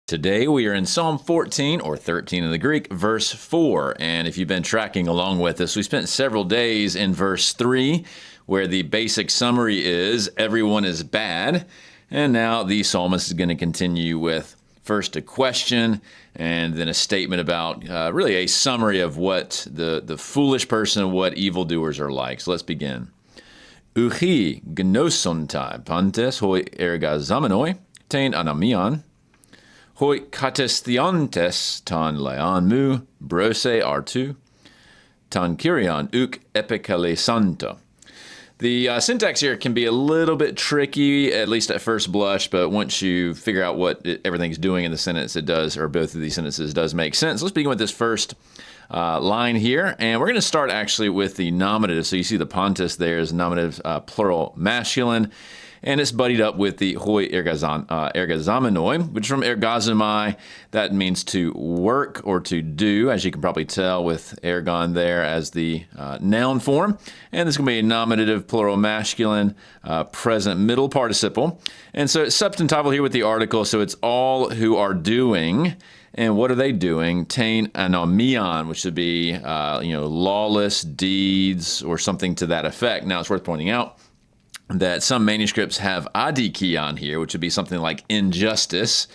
Today we are in Psalm 14, or 13 in the Greek, verse 4. And if you've been tracking along with us, we spent several days in verse 3, where the basic summary is, everyone is bad. And now the psalmist is going to continue with first a question and then a statement about really a summary of what the foolish person, what evildoers are like. So let's begin. Uchi gnosontai pantes hoi ergazamenoi tein anamion. Hoi katesthiontes tan leon mu brose artu tan kyrion uk epikale santa. The syntax here can be a little bit tricky, at least at first blush, but once you figure out what everything's doing in the sentence, it does, or both of these sentences does make sense. Let's begin with this first line here, and we're going to start actually with the nominative. So you see the pontus there is nominative plural masculine, and it's buddied up with the hoi ergazamenoi, which from ergazomai, that means to work or to do, as you can probably tell with ergon there as the noun form. And this is going to be a nominative plural masculine present middle participle. And so it's substantival here with the article, so it's all who are doing. And what are they doing? Tein anomion, which would be lawless deeds or something to that effect. Now, it's worth pointing out that some manuscripts have adikion here, which would be something like injustice,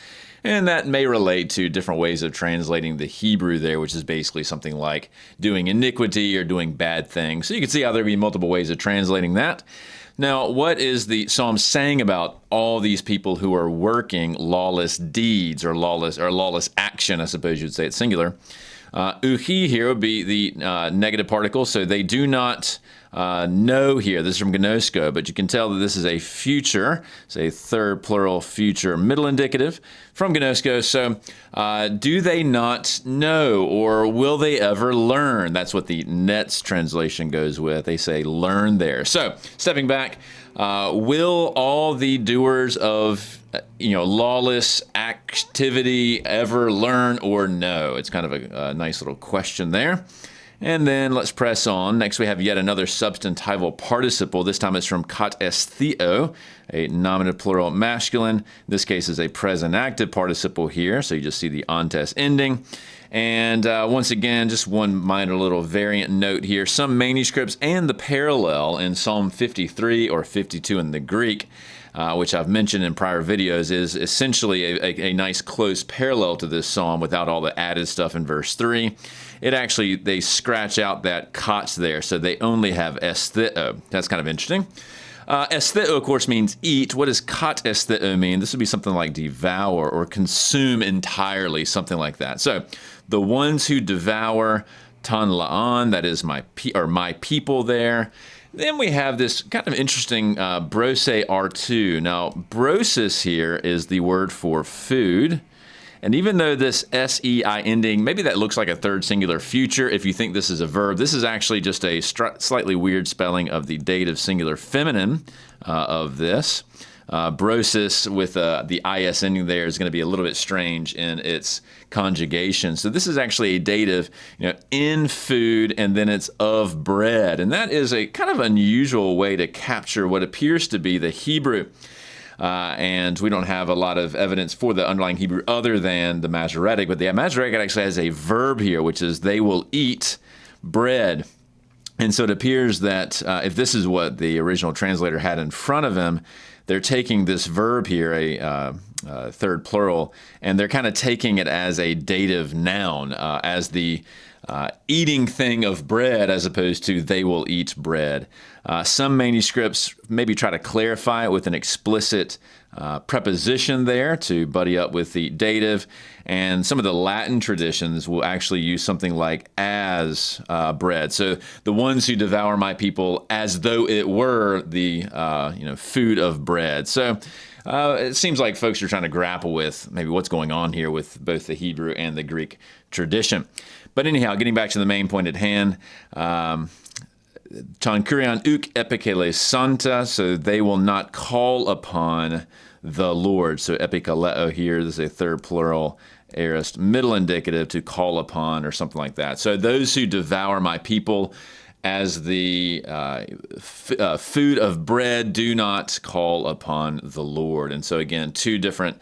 and that may relate to different ways of translating the Hebrew there, which is basically something like doing iniquity or doing bad things. So you can see how there would be multiple ways of translating that. Now, what is the psalm saying about all these people who are working lawless deeds or lawless action, I suppose you'd say it's singular? Uchi here would be the negative particle, so they do not know here. This is from gnosko, but you can tell that this is a future, say third plural future middle indicative from gnosko. So do they not know, or will they ever learn? That's what the Net's translation goes with. They say learn there. So stepping back, will all the doers of lawless activity ever learn or know? It's kind of a nice little question there. And then let's press on. Next, we have yet another substantival participle. This time it's from katestheo, a nominative plural masculine. In this case is a present active participle here, so you just see the ontes ending. And once again, just one minor little variant note here. Some manuscripts and the parallel in Psalm 53 or 52 in the Greek, which I've mentioned in prior videos, is essentially a nice close parallel to this psalm without all the added stuff in verse 3. They scratch out that kots there, so they only have estheo. That's kind of interesting. Estheo, of course, means eat. What does kat estheo mean? This would be something like devour or consume entirely, something like that. So the ones who devour, tan la'an, that is my people there. Then we have this kind of interesting brose R2. Now, brosis here is the word for food. And even though this SEI ending, maybe that looks like a third singular future if you think this is a verb, this is actually just a slightly weird spelling of the dative singular feminine of this. Brosis with the IS ending there is going to be a little bit strange in its conjugation. So this is actually a dative, in food, and then it's of bread. And that is a kind of unusual way to capture what appears to be the Hebrew. And we don't have a lot of evidence for the underlying Hebrew other than the Masoretic, but the Masoretic actually has a verb here, which is they will eat bread. And so it appears that if this is what the original translator had in front of him, they're taking this verb here, a third plural, and they're kind of taking it as a dative noun, as the eating thing of bread, as opposed to they will eat bread. Some manuscripts maybe try to clarify it with an explicit preposition there to buddy up with the dative, and some of the Latin traditions will actually use something like as bread. So the ones who devour my people as though it were the food of bread. So it seems like folks are trying to grapple with maybe what's going on here with both the Hebrew and the Greek tradition. But anyhow, getting back to the main point at hand, Tan kurion uk epikele santa, so they will not call upon the Lord. So epikaleo here, this is a third plural aorist middle indicative, to call upon or something like that. So those who devour my people as the food of bread do not call upon the Lord. And so again, two different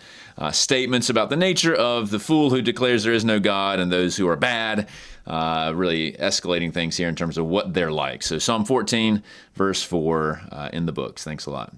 statements about the nature of the fool who declares there is no God and those who are bad, really escalating things here in terms of what they're like. So Psalm 14, verse 4 in the books. Thanks a lot.